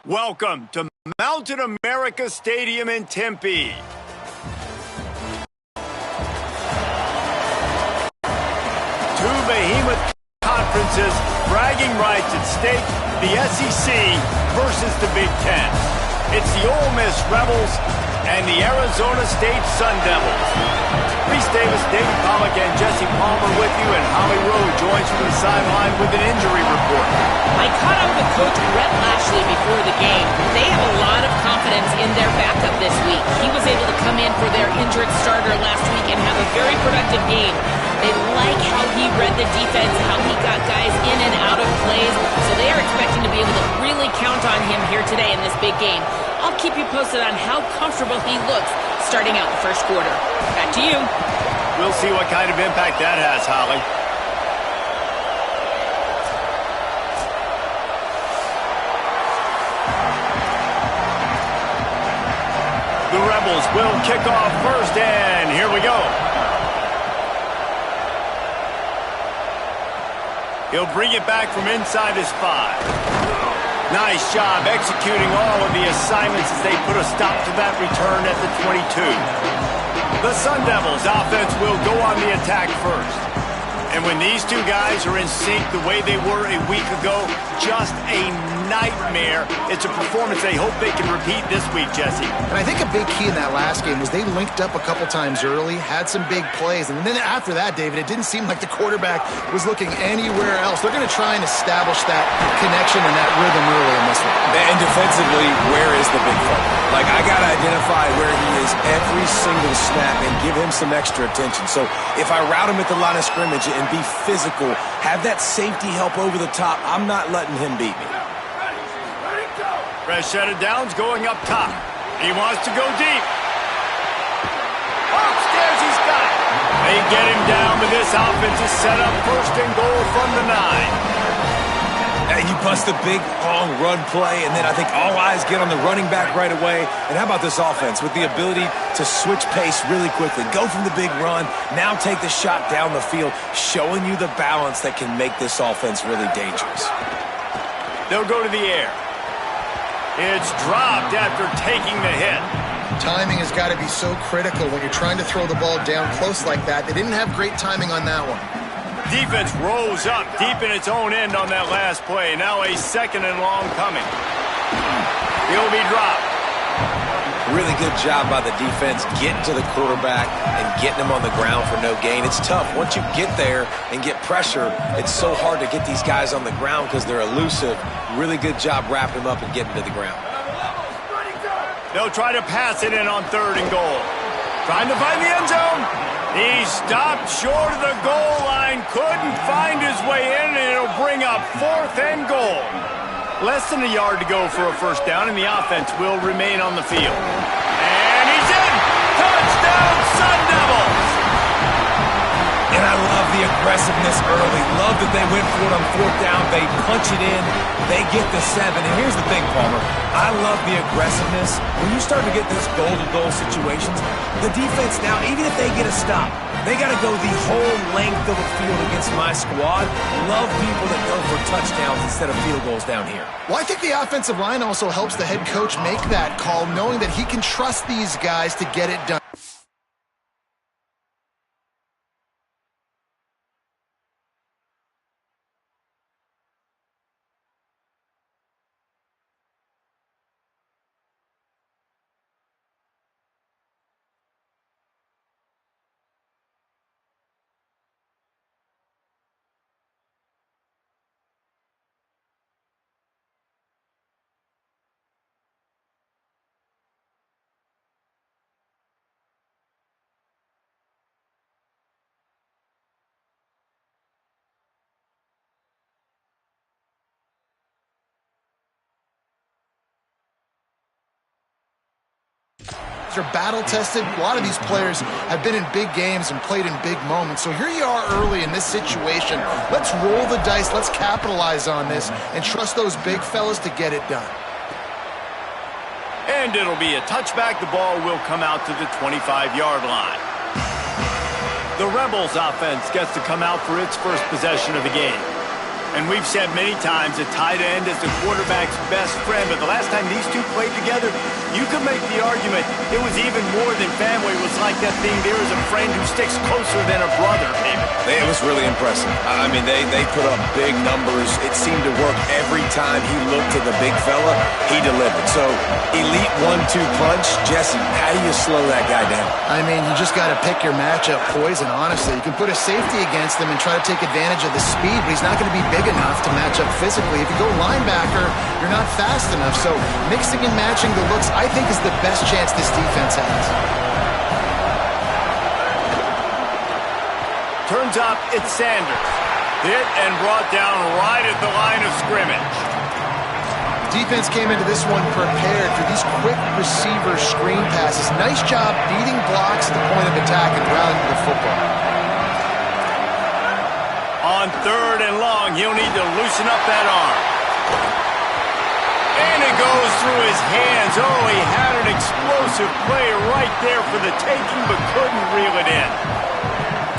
Welcome to Mountain America Stadium in Tempe. Two behemoth conferences, bragging rights at stake, the SEC versus the Big Ten. It's the Ole Miss Rebels and the Arizona State Sun Devils. Reese Davis, David Pollock, and Jesse Palmer with you, and Holly Rowe joins from the sideline with an injury report. I caught up with Coach Brett Lashley before the game. They have a lot of confidence in their backup this week. He was able to come in for their injured starter last week and have a very productive game. They like how he read the defense, how he got guys in and out of plays, so they are expecting to be able to really count on him here today in this big game. I'll keep you posted on how comfortable he looks starting out the first quarter. Back to you. We'll see what kind of impact that has, Holly. The Rebels will kick off first, and here we go. He'll bring it back from inside his 5. Nice job executing all of the assignments as they put a stop to that return at the 22. The Sun Devils offense will go on the attack first. And when these two guys are in sync the way they were a week ago, just a nightmare. It's a performance they hope they can repeat this week, Jesse. And I think a big key in that last game was they linked up a couple times early, had some big plays, and then after that, David, it didn't seem like the quarterback was looking anywhere else. They're going to try and establish that connection and that rhythm early in this one. And defensively, where is the big fella? Like, I got to identify where he is every single snap and give him some extra attention. So if I route him at the line of scrimmage and be physical, have that safety help over the top, I'm not letting him beat me. Fresh set of downs going up top. He wants to go deep. Upstairs he's got it. They get him down, but this offense is set up first and goal from the 9. And you bust a big, long run play, and then I think all eyes get on the running back right away. And how about this offense with the ability to switch pace really quickly, go from the big run, now take the shot down the field, showing you the balance that can make this offense really dangerous. They'll go to the air. It's dropped after taking the hit. Timing has got to be so critical when you're trying to throw the ball down close like that. They didn't have great timing on that one. Defense rose up deep in its own end on that last play. Now a second and long coming. He'll be dropped. Really good job by the defense getting to the quarterback and getting him on the ground for no gain. It's tough. Once you get there and get pressure, it's so hard to get these guys on the ground because they're elusive. Really good job wrapping him up and getting to the ground. They'll try to pass it in on 3rd and goal. Trying to find the end zone. He stopped short of the goal line, couldn't find his way in, and it'll bring up 4th and goal. Less than a yard to go for a first down, and the offense will remain on the field. And he's in! Touchdown, Sun Devils! And I love the aggressiveness early. Love that they went for it on 4th down. They punch it in. They get the 7. And here's the thing, Palmer. I love the aggressiveness. When you start to get those goal-to-goal situations, the defense now, even if they get a stop, they got to go the whole length of the field against my squad. Love people that go for touchdowns instead of field goals down here. Well, I think the offensive line also helps the head coach make that call, knowing that he can trust these guys to get it done. They're battle-tested. A lot of these players have been in big games and played in big moments. So here you are early in this situation. Let's roll the dice. Let's capitalize on this and trust those big fellas to get it done. And it'll be a touchback. The ball will come out to the 25-yard line. The Rebels offense gets to come out for its first possession of the game. And we've said many times a tight end is the quarterback's best friend, but the last time these two played together, you could make the argument it was even more than family. It was like that thing, there is a friend who sticks closer than a brother, David. It was really impressive. I mean, they put up big numbers. It seemed to work every time he looked to the big fella. He delivered. So, elite 1-2 punch. Jesse, how do you slow that guy down? I mean, you just got to pick your matchup poison, honestly. You can put a safety against him and try to take advantage of the speed, but he's not going to be big enough to match up physically. If you go linebacker, you're not fast enough. So mixing and matching the looks, I think, is the best chance this defense has. Turns up, it's Sanders. Hit and brought down right at the line of scrimmage. Defense came into this one prepared for these quick receiver screen passes. Nice job beating blocks at the point of attack and rallying the football. On 3rd and long, he'll need to loosen up that arm. And it goes through his hands. Oh, he had an explosive play right there for the taking, but couldn't reel it in.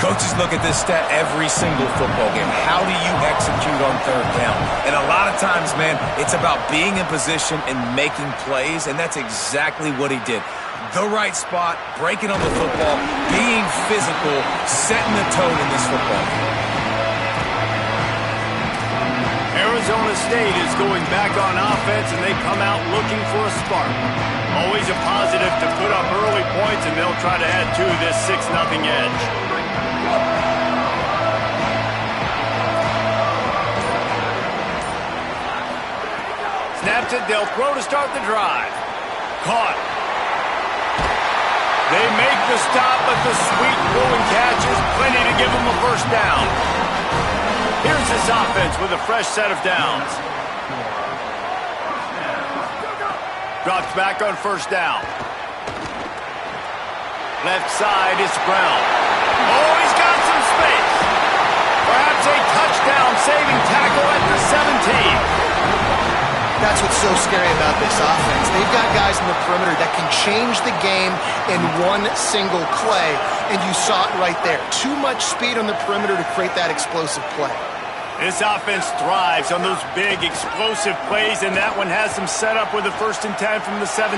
Coaches look at this stat every single football game. How do you execute on 3rd down? And a lot of times, man, it's about being in position and making plays, and that's exactly what he did. The right spot, breaking on the football, being physical, setting the tone in this football game. Arizona State is going back on offense, and they come out looking for a spark. Always a positive to put up early points, and they'll try to add to this 6-0 edge. Snaps it, they'll throw to start the drive. Caught. They make the stop, but the sweet throwing catch is plenty to give them a first down. Here's this offense with a fresh set of downs. Drops back on 1st down. Left side is Brown. Oh, he's got some space. Perhaps a touchdown-saving tackle at the 17. That's what's so scary about this offense. They've got guys in the perimeter that can change the game in one single play, and you saw it right there. Too much speed on the perimeter to create that explosive play. This offense thrives on those big, explosive plays, and that one has them set up with a 1st and 10 from the 17.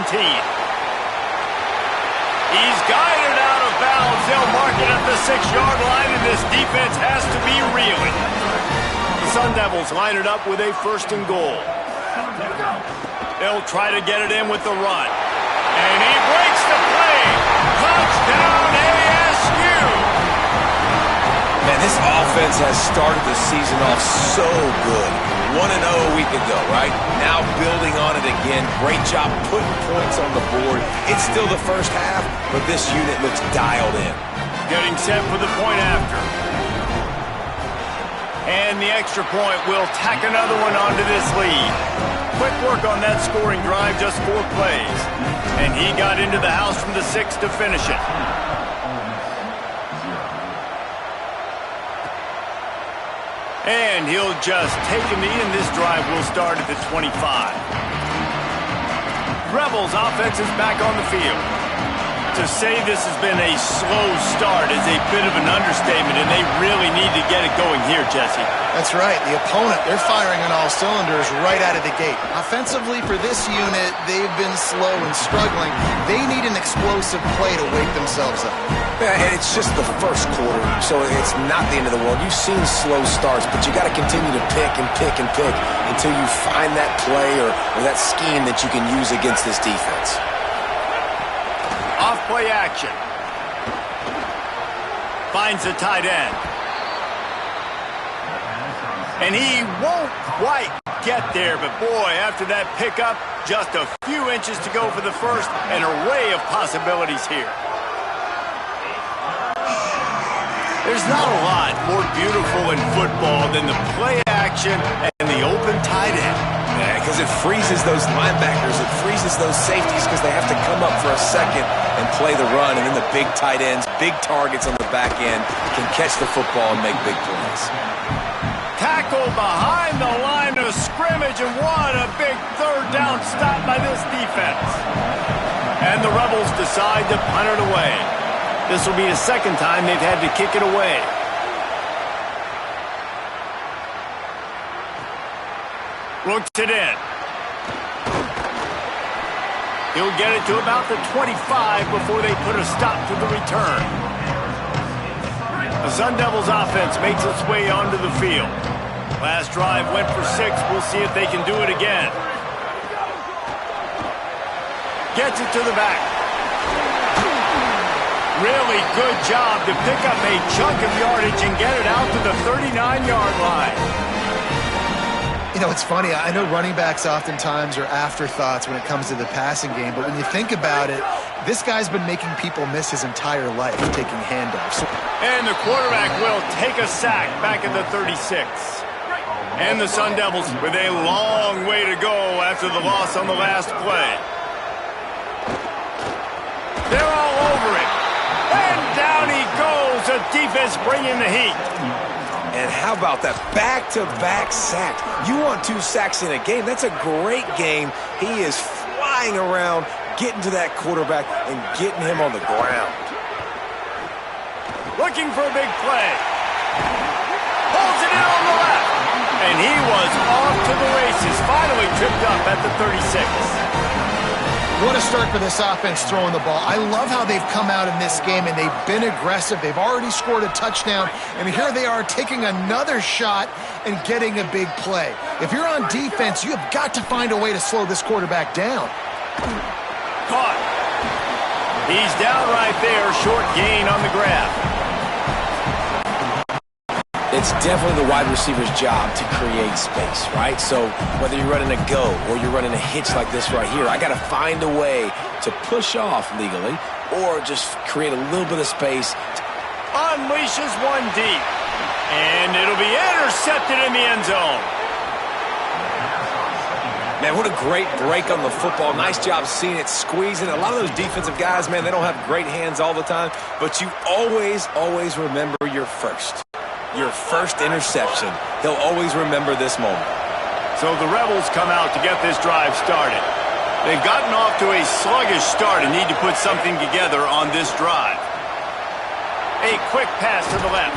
He's guided out of bounds. They'll mark it at the 6-yard line, and this defense has to be reeling. The Sun Devils line it up with a 1st and goal. They'll try to get it in with the run. And he breaks the play. Touchdown, ASU! Man, this offense has started the season off so good. 1-0 a week ago, right? Now building on it again. Great job putting points on the board. It's still the first half, but this unit looks dialed in. Getting set for the point after. And the extra point will tack another one onto this lead. Quick work on that scoring drive, just 4 plays. And he got into the house from the 6 to finish it. And he'll just take a knee, and this drive will start at the 25. Rebels offense is back on the field. To say this has been a slow start is a bit of an understatement, and they really need to get it going here, Jesse. That's right. The opponent, they're firing on all cylinders right out of the gate. Offensively, for this unit, they've been slow and struggling. They need an explosive play to wake themselves up. Yeah, and it's just the first quarter, so it's not the end of the world. You've seen slow starts, but you got to continue to pick and pick and pick until you find that play or that scheme that you can use against this defense. Off-play action. Finds the tight end. And he won't quite get there, but boy, after that pickup, just a few inches to go for the first, an array of possibilities here. There's not a lot more beautiful in football than the play action and the open tight end. Yeah, because it freezes those linebackers, it freezes those safeties because they have to come up for a second and play the run, and then the big tight ends, big targets on the back end can catch the football and make big plays. Tackle behind the line of scrimmage, and what a big 3rd down stop by this defense. And the Rebels decide to punt it away. This will be the 2nd time they've had to kick it away. Looks it in. He'll get it to about the 25 before they put a stop to the return. The Sun Devils offense makes its way onto the field. Last drive went for 6. We'll see if they can do it again. Gets it to the back. Really good job to pick up a chunk of yardage and get it out to the 39-yard line. You know, it's funny. I know running backs oftentimes are afterthoughts when it comes to the passing game, but when you think about it, this guy's been making people miss his entire life taking handoffs. And the quarterback will take a sack back at the 36. And the Sun Devils with a long way to go after the loss on the last play. They're all over it. And down he goes. The defense bringing the heat. And how about that back-to-back sack? You want 2 sacks in a game. That's a great game. He is flying around, getting to that quarterback and getting him on the ground. Looking for a big play. Holds it in on the left. And he was off to the races. Finally tripped up at the 36. What a start for this offense throwing the ball. I love how they've come out in this game, and they've been aggressive. They've already scored a touchdown, and here they are taking another shot and getting a big play. If you're on defense, you have got to find a way to slow this quarterback down. Caught. He's down right there, short gain on the grab. It's definitely the wide receiver's job to create space, right? So whether you're running a go or you're running a hitch like this right here, I got to find a way to push off legally or just create a little bit of space. Unleashes one deep. And it'll be intercepted in the end zone. Man, what a great break on the football. Nice job seeing it, squeezing. A lot of those defensive guys, man, they don't have great hands all the time, but you always remember your first interception. He'll always remember this moment. So the Rebels come out to get this drive started. They've gotten off to a sluggish start and need to put something together on this drive. A quick pass to the left.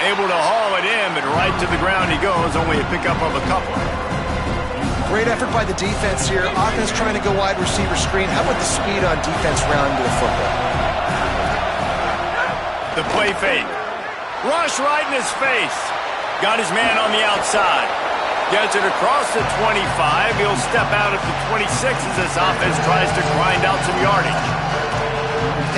Able to haul it in, but right to the ground he goes, only a pickup of a couple. Great effort by the defense here. Offense trying to go wide receiver screen. How about the speed on defense rounding to the football? The play fake. Rush right in his face. Got his man on the outside. Gets it across the 25. He'll step out at the 26 as this offense tries to grind out some yardage.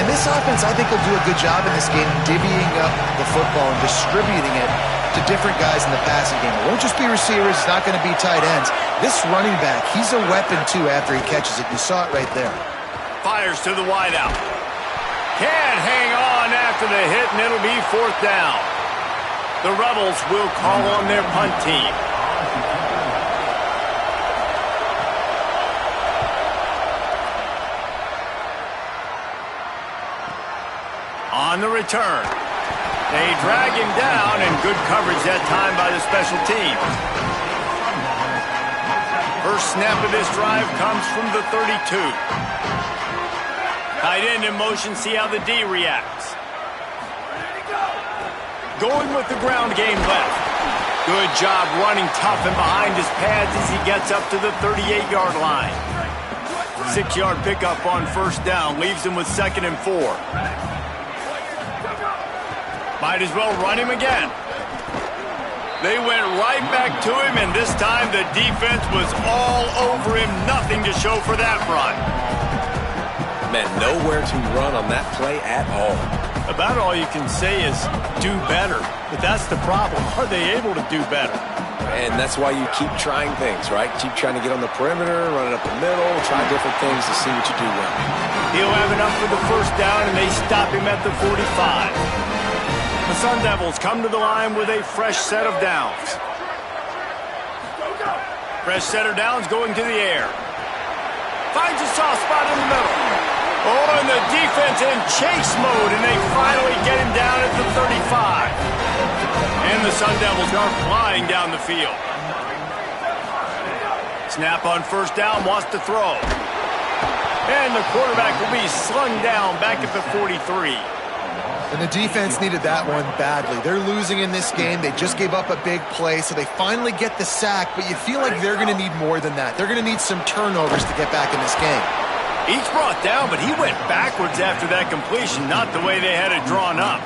And this offense, I think, will do a good job in this game divvying up the football and distributing it to different guys in the passing game. It won't just be receivers. It's not going to be tight ends. This running back, he's a weapon, too, after he catches it. You saw it right there. Fires to the wideout. Can't hang on after the hit, and it'll be 4th down. The Rebels will call on their punt team. On the return. They drag him down, and good coverage that time by the special team. First snap of this drive comes from the 32. Tight end in motion, see how the D reacts. Going with the ground game left. Good job running tough and behind his pads as he gets up to the 38-yard line. 6-yard pickup on 1st down, leaves him with 2nd and 4. Might as well run him again. They went right back to him, and this time the defense was all over him. Nothing to show for that run. Man, nowhere to run on that play at all. About all you can say is do better. But that's the problem. Are they able to do better? And that's why you keep trying things, right? Keep trying to get on the perimeter, run it up the middle, try different things to see what you do well. He'll have enough for the 1st down, and they stop him at the 45. The Sun Devils come to the line with a fresh set of downs. Fresh set of downs going to the air. Finds a soft spot in the middle. Oh, and the defense in chase mode, and they finally get him down at the 35. And the Sun Devils are flying down the field. Snap on 1st down, wants to throw. And the quarterback will be slung down back at the 43. And the defense needed that one badly. They're losing in this game. They just gave up a big play, so they finally get the sack, but you feel like they're going to need more than that. They're going to need some turnovers to get back in this game. Each brought down, but he went backwards after that completion, not the way they had it drawn up.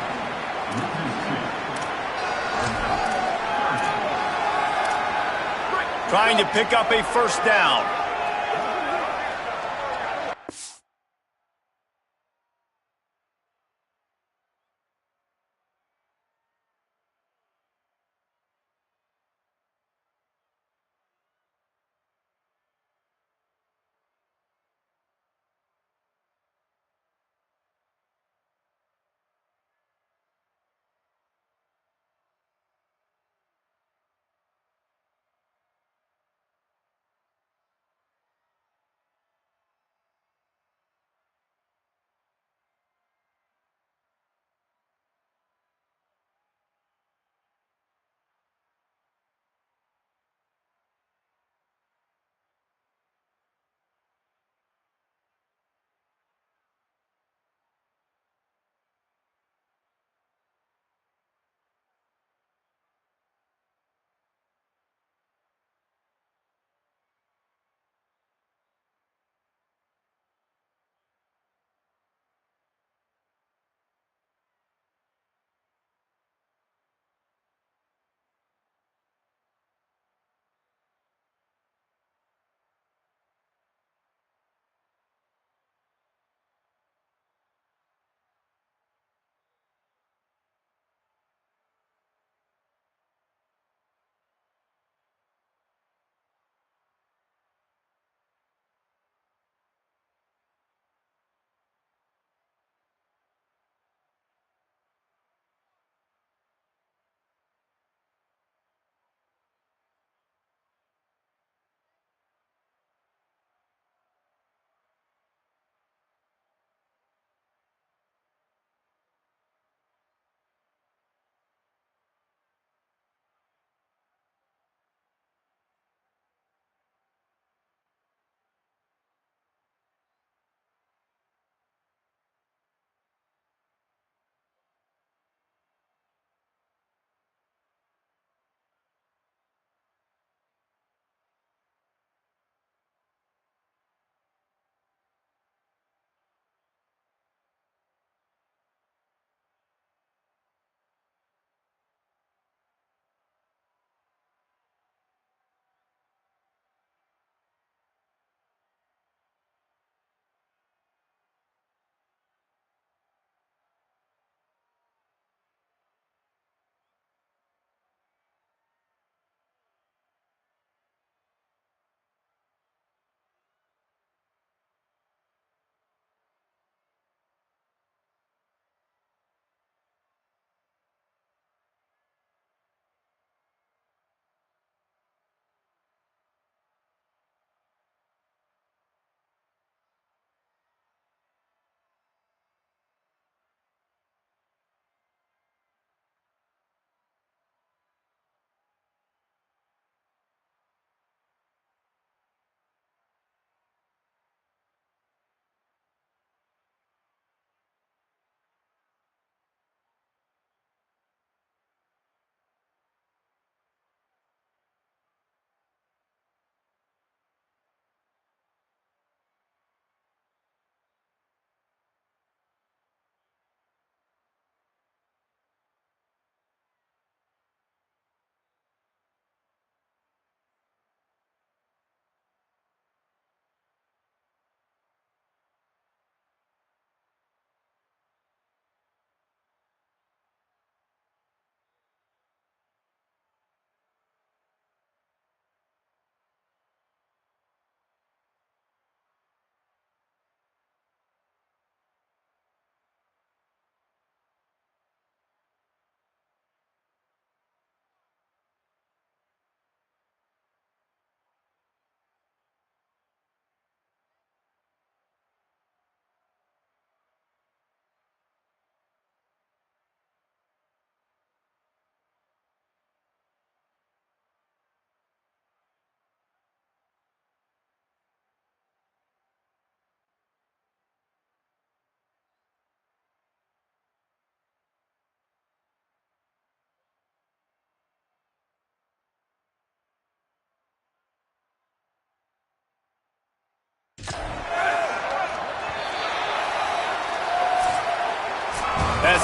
Trying to pick up a first down.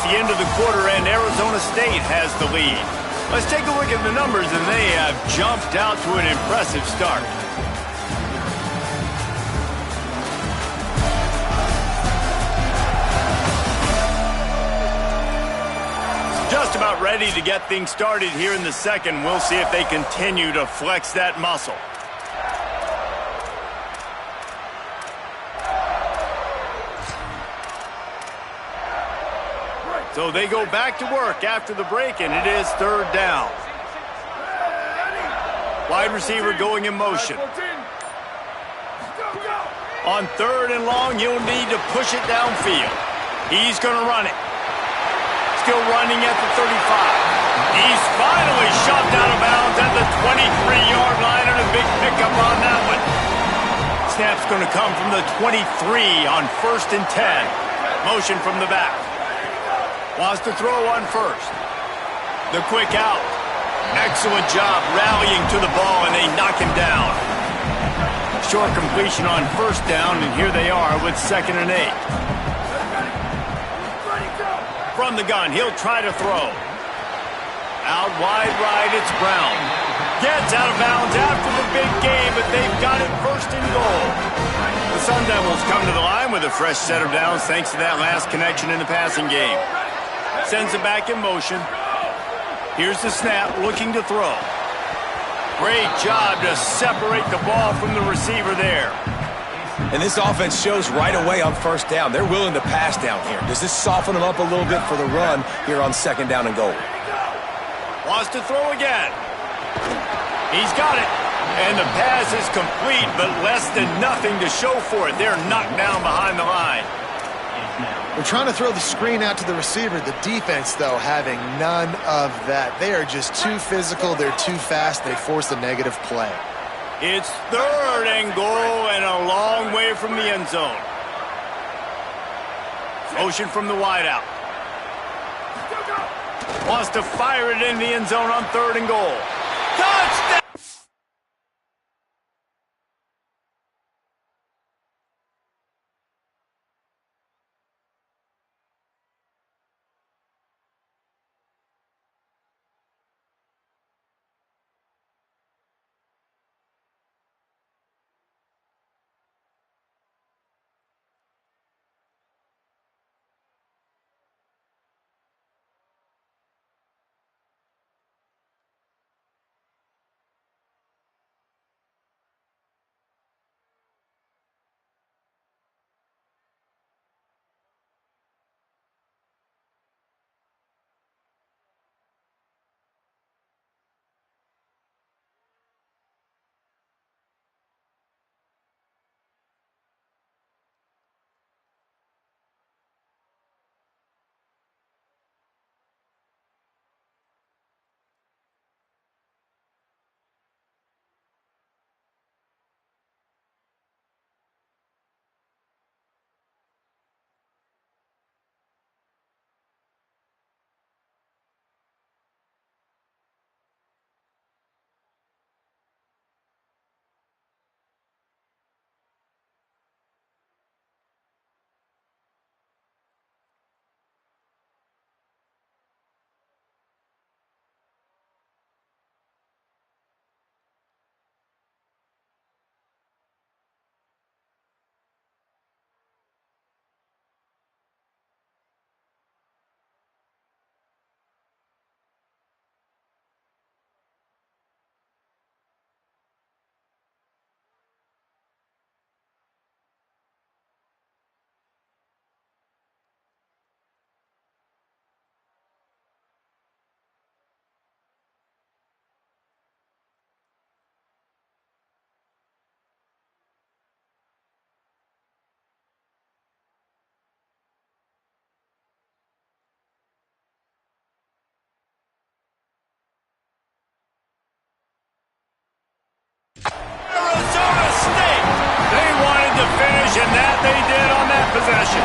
the end of the quarter, and Arizona State has the lead. Let's take a look at the numbers, and they have jumped out to an impressive start. Just about ready to get things started here in the second. We'll see if they continue to flex that muscle. So they go back to work after the break, and it is third down. Wide receiver going in motion. On third and long, you'll need to push it downfield. He's going to run it. Still running at the 35. He's finally shoved out of bounds at the 23-yard line, and a big pickup on that one. Snap's going to come from the 23 on 1st and 10. Motion from the back. Wants to throw on first. The quick out. Excellent job rallying to the ball, and they knock him down. Short completion on 1st down, and here they are with 2nd and 8. From the gun, he'll try to throw. Out wide right, it's Brown. Gets out of bounds after the big game, but they've got it 1st and goal. The Sun Devils come to the line with a fresh set of downs thanks to that last connection in the passing game. Sends it back in motion. Here's the snap, looking to throw. Great job to separate the ball from the receiver there. And this offense shows right away on 1st down. They're willing to pass down here. Does this soften them up a little bit for the run here on 2nd down and goal? Wants to throw again. He's got it. And the pass is complete, but less than nothing to show for it. They're knocked down behind the line. They're trying to throw the screen out to the receiver. The defense, though, having none of that. They are just too physical. They're too fast. They force a negative play. It's 3rd and goal and a long way from the end zone. Motion from the wideout. Wants to fire it in the end zone on 3rd and goal. Touchdown! Arizona State. They wanted to finish, and that they did on that possession.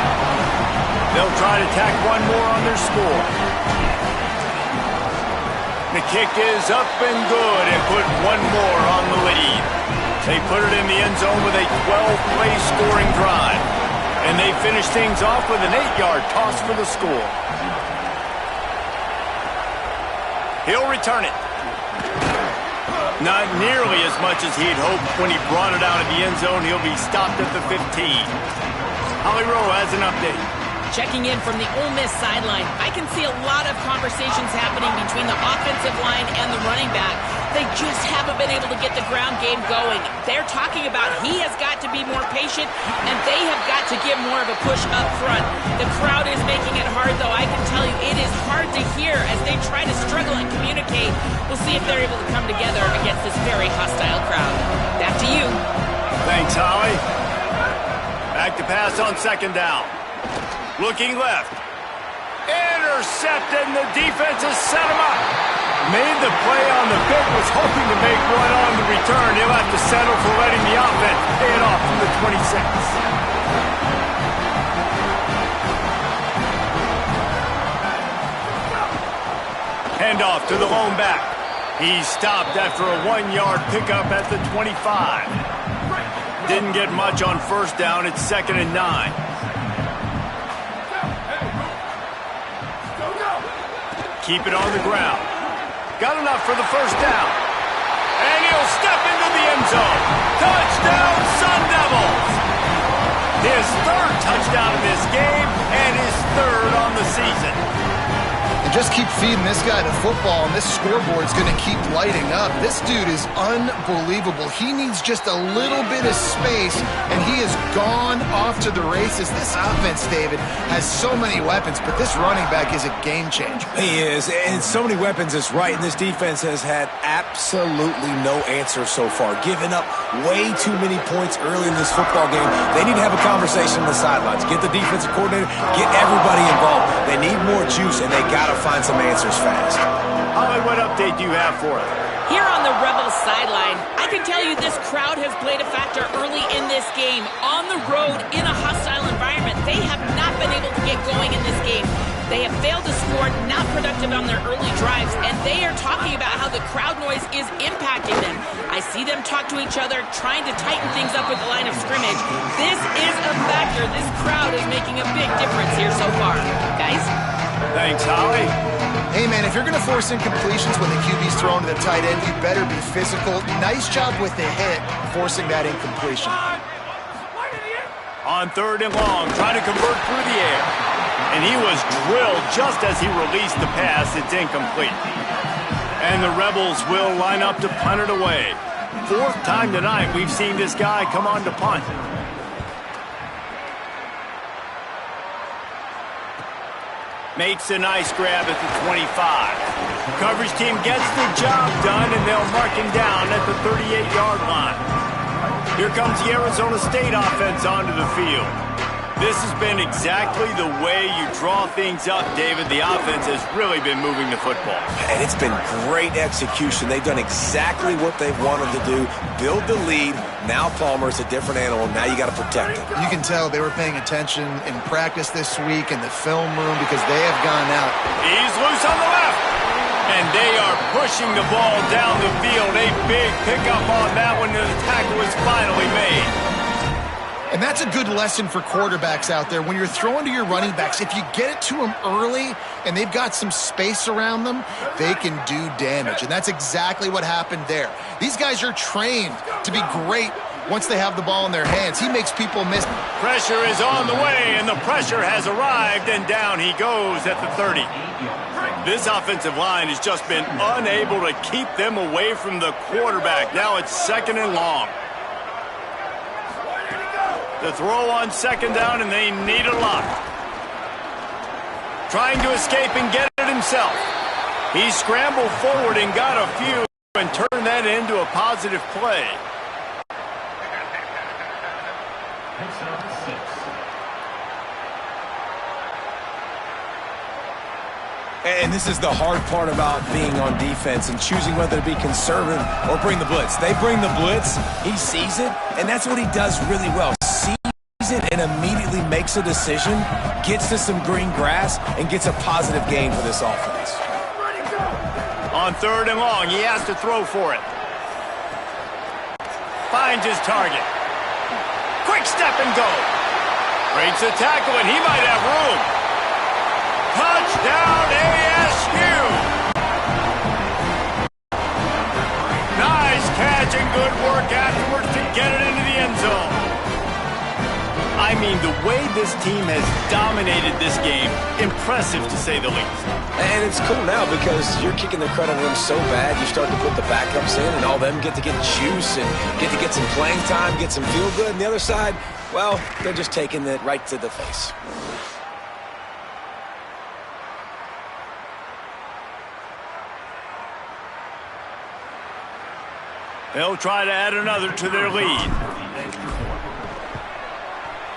They'll try to tack one more on their score. The kick is up and good and put one more on the lead. They put it in the end zone with a 12-play scoring drive. And they finish things off with an 8-yard toss for the score. He'll return it. Not nearly as much as he'd hoped when he brought it out of the end zone. He'll be stopped at the 15. Holly Rowe has an update. Checking in from the Ole Miss sideline, I can see a lot of conversations happening between the offensive line and the running back. They just haven't been able to get the ground game going. They're talking about he has got to be more patient, and they have got to give more of a push up front. The crowd is making it hard, though. I can tell you it is hard to hear as they try to struggle and communicate. We'll see if they're able to come together against this very hostile crowd. Back to you. Thanks, Holly. Back to pass on second down. Looking left. Intercepted, and the defense has set him up. Made the play on the pick, was hoping to make one on the return. He'll have to settle for letting the offense pay it off from the 26. Handoff to the lone back. He stopped after a 1-yard pickup at the 25. Didn't get much on first down. It's 2nd and 9. Keep it on the ground. Got enough for the first down. And he'll step into the end zone. Touchdown, Sun Devils! His 3rd touchdown in this game and his 3rd on the season. And just keep feeding this guy the football, and this scoreboard's going to keep lighting up. This dude is unbelievable. He needs just a little bit of space, and he has gone off to the races. This offense, David, has so many weapons, but this running back is a game changer. He is, and so many weapons is right, and this defense has had absolutely no answer so far. Giving up way too many points early in this football game. They need to have a conversation on the sidelines. Get the defensive coordinator, get everybody involved. They need more juice, and they got to find some answers fast. Holly, what update do you have for us? Here on the Rebels sideline, I can tell you this crowd has played a factor early in this game. On the road, in a hostile environment, they have not been able to get going in this game. They have failed to score, not productive on their early drives, and they are talking about how the crowd noise is impacting them. I see them talk to each other, trying to tighten things up at the line of scrimmage. This is a factor. This crowd is making a big difference here so far. Guys? Thanks, Holly. Hey, man, if you're going to force incompletions when the QB's thrown to the tight end, you better be physical. Nice job with the hit, forcing that incompletion. On 3rd and long, trying to convert through the air. And he was drilled just as he released the pass. It's incomplete. And the Rebels will line up to punt it away. 4th time tonight we've seen this guy come on to punt. Makes a nice grab at the 25. Coverage team gets the job done, and they'll mark him down at the 38-yard line. Here comes the Arizona State offense onto the field. This has been exactly the way you draw things up, David. The offense has really been moving the football. And it's been great execution. They've done exactly what they've wanted to do. Build the lead. Now Palmer's a different animal. Now you got to protect it. You can tell they were paying attention in practice this week in the film room because they have gone out. He's loose on the left. And they are pushing the ball down the field. A big pickup on that one, and the tackle was finally made. And that's a good lesson for quarterbacks out there. When you're throwing to your running backs, if you get it to them early and they've got some space around them, they can do damage. And that's exactly what happened there. These guys are trained to be great once they have the ball in their hands. He makes people miss. Pressure is on the way, and the pressure has arrived, and down he goes at the 30. This offensive line has just been unable to keep them away from the quarterback. Now it's 2nd and long. The throw on 2nd down, and they need a lot. Trying to escape and get it himself. He scrambled forward and got a few and turned that into a positive play. And this is the hard part about being on defense and choosing whether to be conservative or bring the blitz. They bring the blitz, he sees it, and that's what he does really well. Sees it and immediately makes a decision, gets to some green grass, and gets a positive gain for this offense. On 3rd and long, he has to throw for it. Finds his target. Quick step and go. Breaks a tackle, and he might have room. Touchdown, ASU! good work afterwards to get it into the end zone. I mean, the way this team has dominated this game, impressive to say the least. And it's cool now because you're kicking the credit on them so bad, you start to put the backups in, and all them get to get juice and get to get some playing time, get some feel good. And the other side, well, they're just taking it right to the face. They'll try to add another to their lead.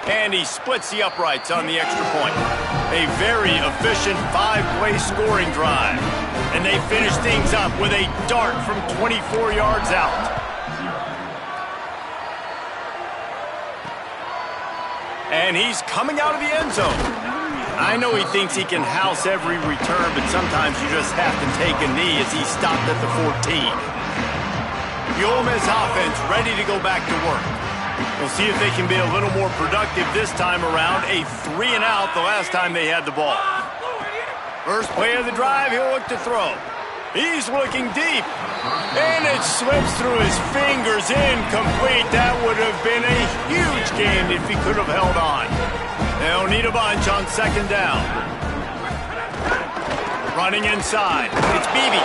And he splits the uprights on the extra point. A very efficient 5-play scoring drive. And they finish things up with a dart from 24 yards out. And he's coming out of the end zone. I know he thinks he can house every return, but sometimes you just have to take a knee as he stopped at the 14. The Ole Miss offense ready to go back to work. We'll see if they can be a little more productive this time around. A 3-and-out the last time they had the ball. First play of the drive, he'll look to throw. He's looking deep. And it slips through his fingers, incomplete. That would have been a huge gain if he could have held on. They'll need a bunch on second down. Running inside, it's Beebe.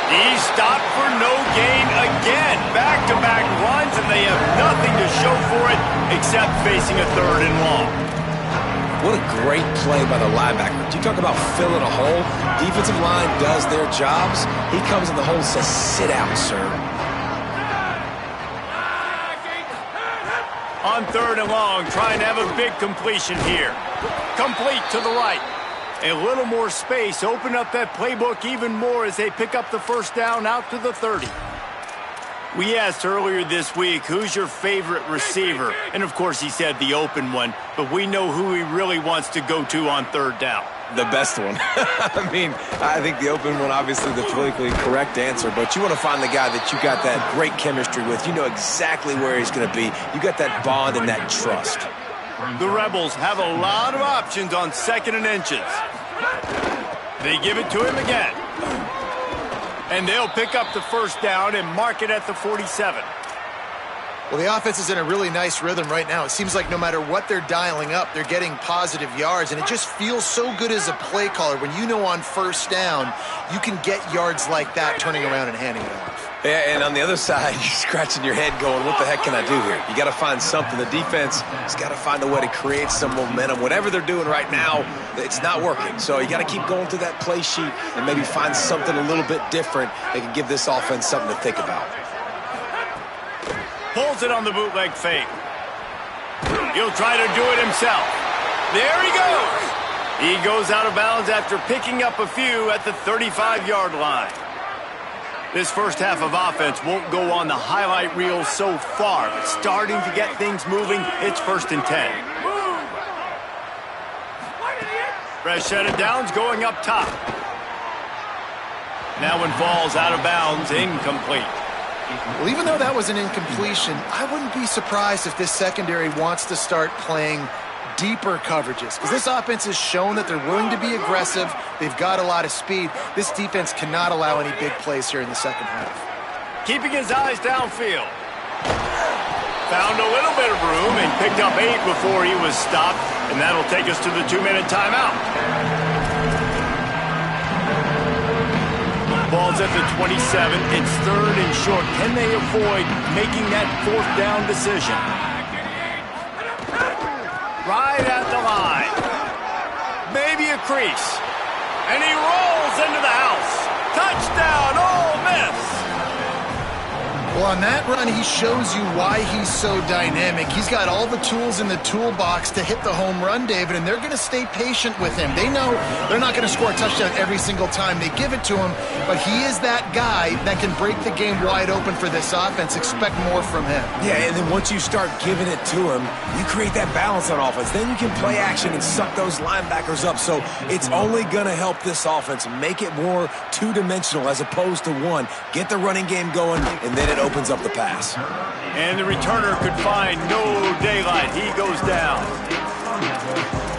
He's stopped for no gain again. Back-to-back runs, and they have nothing to show for it except facing a 3rd and long. What a great play by the linebacker. You talk about filling a hole. Defensive line does their jobs. He comes in the hole and says, sit out, sir. On 3rd and long, trying to have a big completion here. Complete to the right. A little more space, open up that playbook even more as they pick up the first down out to the 30. We asked earlier this week, who's your favorite receiver? And of course he said the open one, but we know who he really wants to go to on 3rd down. The best one. I mean, I think the open one, obviously the politically correct answer, but you want to find the guy that you got that great chemistry with. You know exactly where he's going to be. You got that bond and that trust. The Rebels have a lot of options on 2nd and inches. They give it to him again. And they'll pick up the first down and mark it at the 47. Well, the offense is in a really nice rhythm right now. It seems like no matter what they're dialing up, they're getting positive yards, and it just feels so good as a play caller when you know on first down you can get yards like that turning around and handing it off. Yeah, and on the other side, you're scratching your head going, what the heck can I do here? You got to find something. The defense has got to find a way to create some momentum. Whatever they're doing right now, it's not working. So you got to keep going through that play sheet and maybe find something a little bit different that can give this offense something to think about. Pulls it on the bootleg fake. He'll try to do it himself. There he goes. He goes out of bounds after picking up a few at the 35-yard line. This first half of offense won't go on the highlight reel so far, but starting to get things moving, it's 1st and 10. Fresh set of downs going up top. That one falls out of bounds, incomplete. Well, even though that was an incompletion, I wouldn't be surprised if this secondary wants to start playing deeper coverages, because this offense has shown that they're willing to be aggressive. They've got a lot of speed. This defense cannot allow any big plays here in the second half. Keeping his eyes downfield. Found a little bit of room and picked up 8 before he was stopped, and that'll take us to the 2-minute timeout. Ball's at the 27. It's 3rd and short. Can they avoid making that 4th down decision? Right at the line. Maybe a crease. And he rolls into the house. Touchdown, Ole Miss! Well, on that run, he shows you why he's so dynamic. He's got all the tools in the toolbox to hit the home run, David, and they're going to stay patient with him. They know they're not going to score a touchdown every single time they give it to him, but he is that guy that can break the game wide open for this offense. Expect more from him. Yeah, and then once you start giving it to him, you create that balance on offense. Then you can play action and suck those linebackers up. So it's only going to help this offense make it more two-dimensional as opposed to one. Get the running game going, and then it opens up the pass. And the returner could find no daylight. He goes down.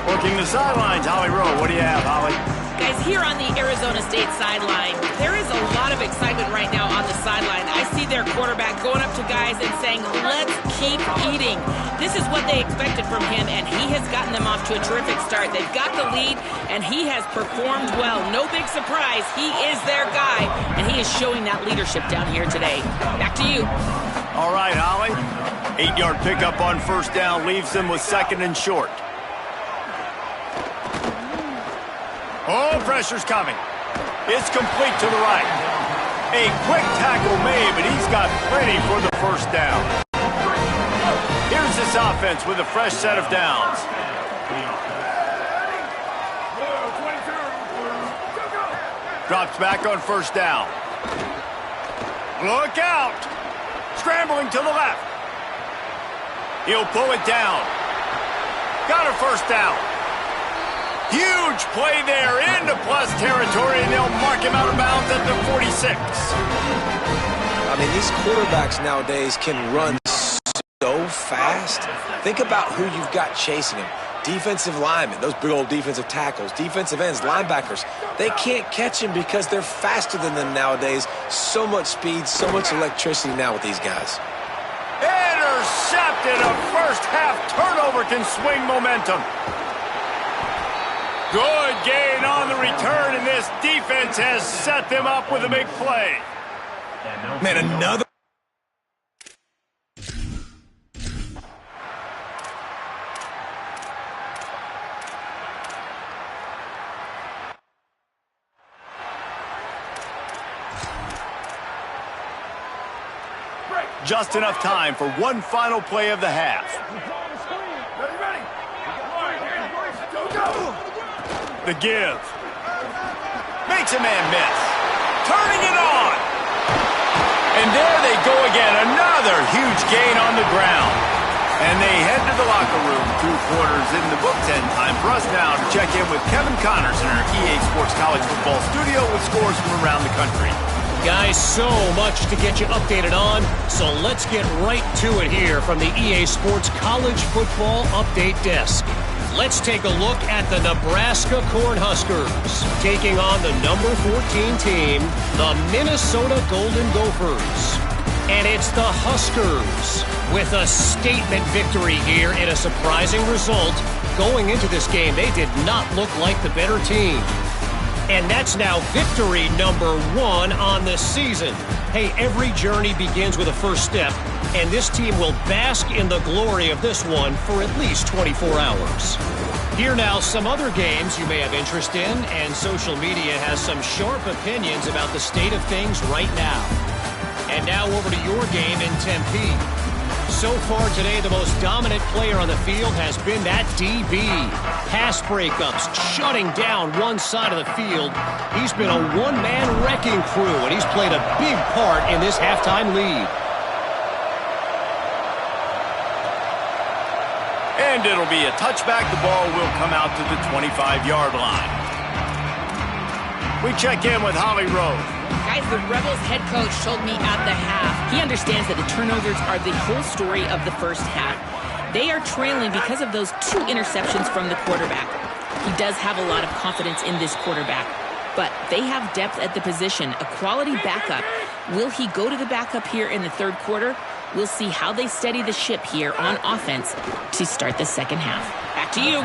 Working the sidelines, Holly Rowe. What do you have, Holly? Guys, here on the Arizona State sideline, there is a lot of excitement right now on the sideline. I see their quarterback going up to guys and saying, let's keep eating. This is what they expected from him, and he has gotten them off to a terrific start. They've got the lead, and he has performed well. No big surprise. He is their guy, and he is showing that leadership down here today. Back to you. All right, Holly. 8-yard pickup on first down leaves them with 2nd and short. Oh, pressure's coming. It's complete to the right. A quick tackle made, but he's got plenty for the first down. Here's this offense with a fresh set of downs. Drops back on first down. Look out! Scrambling to the left. He'll pull it down. Got a first down. Huge play there into plus territory, and they'll mark him out of bounds at the 46. I mean, these quarterbacks nowadays can run so fast. Think about who you've got chasing him. Defensive linemen, those big old defensive tackles, defensive ends, linebackers. They can't catch him because they're faster than them nowadays. So much speed, so much electricity now with these guys. Intercepted. A first-half turnover can swing momentum. Good gain on the return, and this defense has set them up with a big play. Man, another. Just enough time for one final play of the half. The give. Makes a man miss. Turning it on. And there they go again. Another huge gain on the ground. And they head to the locker room. 2 quarters in the books, and time for us now to check in with Kevin Connors in our EA Sports College Football studio with scores from around the country. Guys, so much to get you updated on, so let's get right to it here from the EA Sports College Football Update Desk. Let's take a look at the Nebraska Cornhuskers taking on the number 14 team, the Minnesota Golden Gophers. And it's the Huskers with a statement victory here in a surprising result. Going into this game, they did not look like the better team. And that's now victory number 1 on the season. Hey, every journey begins with a first step, and this team will bask in the glory of this one for at least 24 hours. Here now, some other games you may have interest in, and social media has some sharp opinions about the state of things right now. And now over to your game in Tempe. So far today, the most dominant player on the field has been that DB. Pass breakups, shutting down one side of the field. He's been a one-man wrecking crew, and he's played a big part in this halftime lead. And it'll be a touchback. The ball will come out to the 25-yard line. We check in with Holly Rose. Guys, the Rebels head coach told me at the half, he understands that the turnovers are the whole story of the first half. They are trailing because of those 2 interceptions from the quarterback. He does have a lot of confidence in this quarterback, but they have depth at the position, a quality backup. Will he go to the backup here in the 3rd quarter? We'll see how they steady the ship here on offense to start the second half. Back to you.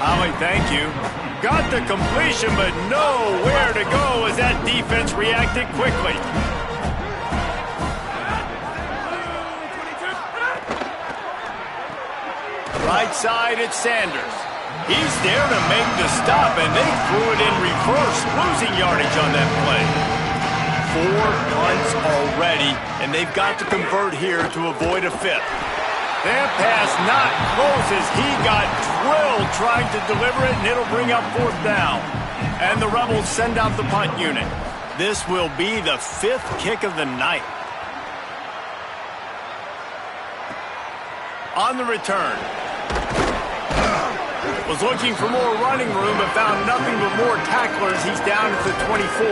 Holly, thank you. Got the completion, but nowhere to go as that defense reacted quickly. Right side, it's Sanders. He's there to make the stop, and they threw it in reverse, losing yardage on that play. 4 punts already, and they've got to convert here to avoid a 5th. That pass not close as he got drilled trying to deliver it, and it'll bring up 4th down. And the Rebels send out the punt unit. This will be the 5th kick of the night. On the return. Was looking for more running room, but found nothing but more tacklers. He's down at the 24.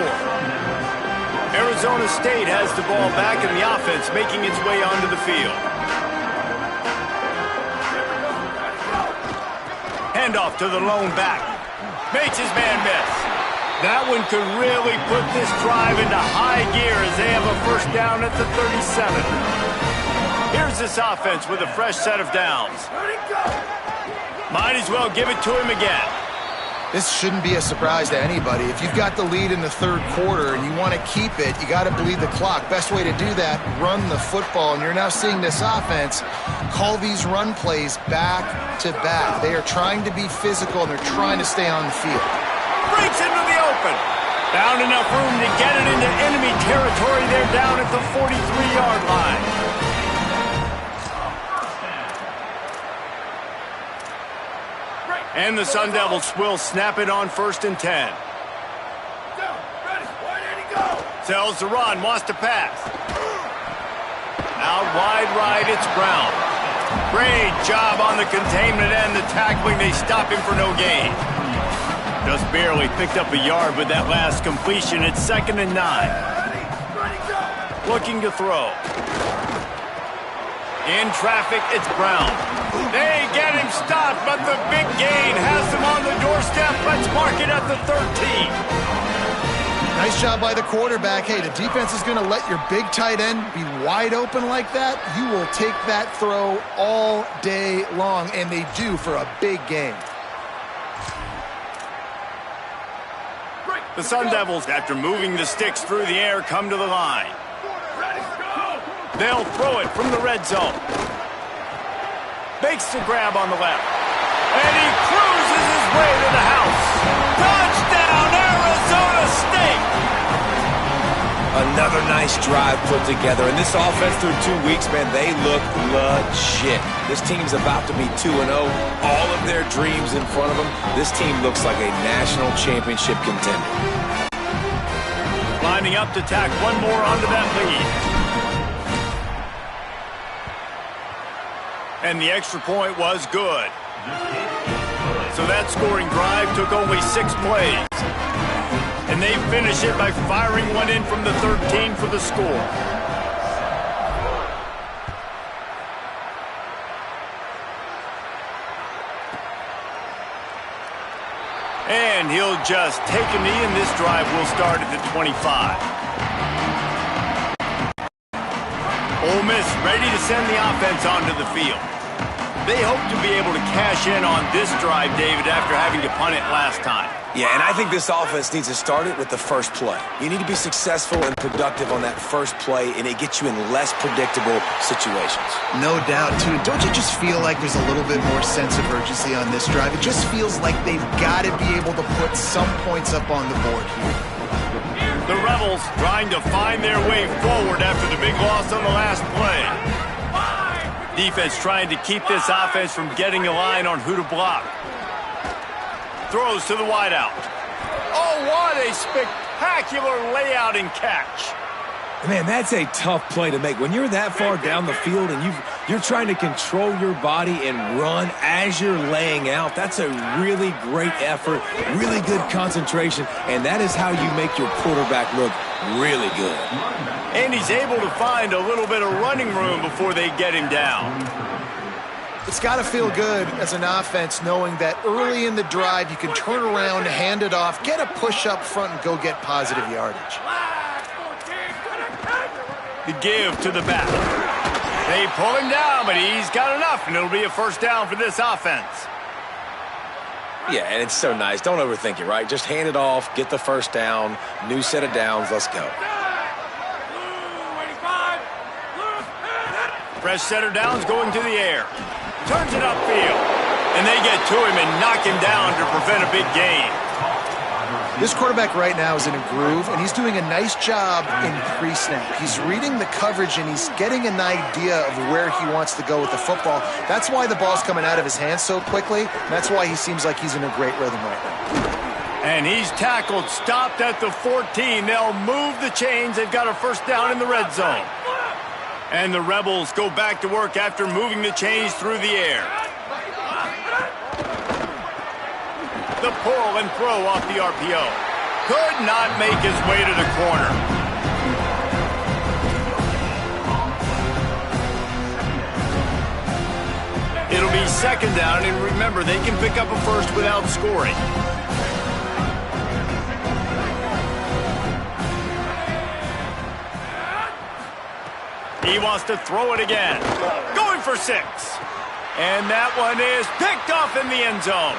Arizona State has the ball back in the offense, making its way onto the field. Handoff to the lone back. Makes his man miss. That one could really put this drive into high gear as they have a first down at the 37. Here's this offense with a fresh set of downs. Might as well give it to him again. This shouldn't be a surprise to anybody. If you've got the lead in the third quarter and you want to keep it, you got to bleed the clock. Best way to do that, run the football. And you're now seeing this offense call these run plays back to back. They are trying to be physical, and they're trying to stay on the field. Breaks into the open. Found enough room to get it into enemy territory. They're down at the 43-yard line. And the Sun Devils will snap it on 1st and 10. Sells the run, wants to pass. Out wide right, it's Brown. Great job on the containment and the tackling. They stop him for no gain. Just barely picked up a yard with that last completion. It's 2nd and 9. Looking to throw. In traffic, it's Brown. They get him stopped, but the big gain has them on the doorstep. Let's mark it at the 13. Nice job by the quarterback. Hey, the defense is going to let your big tight end be wide open like that. You will take that throw all day long, and they do for a big gain. The Sun Devils, after moving the sticks through the air, come to the line. They'll throw it from the red zone. Makes the grab on the left. And he cruises his way to the house. Touchdown, Arizona State! Another nice drive put together. And this offense through 2 weeks, man, they look legit. This team's about to be 2-0. All of their dreams in front of them. This team looks like a national championship contender. Lining up to tack one more onto that lead. And the extra point was good. So that scoring drive took only 6 plays. And they finish it by firing one in from the 13 for the score. And he'll just take a knee, and this drive will start at the 25. Ole Miss ready to send the offense onto the field. They hope to be able to cash in on this drive, David, after having to punt it last time. Yeah, and I think this offense needs to start it with the first play. You need to be successful and productive on that first play, and it gets you in less predictable situations. No doubt, too. Don't you just feel like there's a little bit more sense of urgency on this drive? It just feels like they've got to be able to put some points up on the board here. The Rebels trying to find their way forward after the big loss on the last play. Defense trying to keep this offense from getting a line on who to block. Throws to the wideout. Oh, what a spectacular layout and catch. Man, that's a tough play to make. When you're that far down the field and you're trying to control your body and run as you're laying out, that's a really great effort, really good concentration, and that is how you make your quarterback look really good. And he's able to find a little bit of running room before they get him down. It's got to feel good as an offense knowing that early in the drive you can turn around, hand it off, get a push up front, and go get positive yardage. The give to the back. They pull him down, but he's got enough, and it'll be a first down for this offense. Yeah, and it's so nice. Don't overthink it, right? Just hand it off, get the first down, new set of downs, let's go. Fresh set of downs going to the air. Turns it upfield. And they get to him and knock him down to prevent a big gain. This quarterback right now is in a groove, and he's doing a nice job in pre-snap. He's reading the coverage, and he's getting an idea of where he wants to go with the football. That's why the ball's coming out of his hands so quickly. That's why he seems like he's in a great rhythm right now. And he's tackled, stopped at the 14. They'll move the chains. They've got a first down in the red zone. And the Rebels go back to work after moving the chains through the air. The pull and throw off the RPO. Could not make his way to the corner. It'll be second down, and remember, they can pick up a first without scoring. He wants to throw it again. Going for 6. And that one is picked off in the end zone.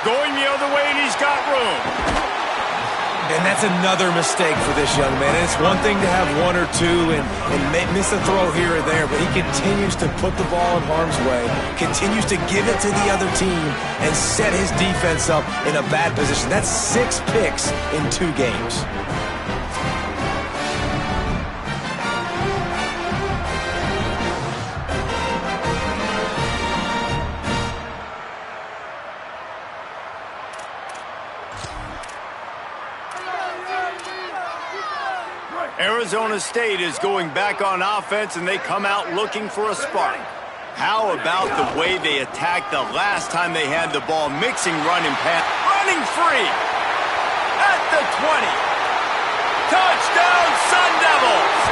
Going the other way, and he's got room. And that's another mistake for this young man. And it's one thing to have 1 or 2 and miss a throw here or there, but he continues to put the ball in harm's way, continues to give it to the other team, and set his defense up in a bad position. That's 6 picks in 2 games. Arizona State is going back on offense, and they come out looking for a spark. How about the way they attacked the last time they had the ball, mixing run and pass. Running free at the 20. Touchdown, Sun Devils!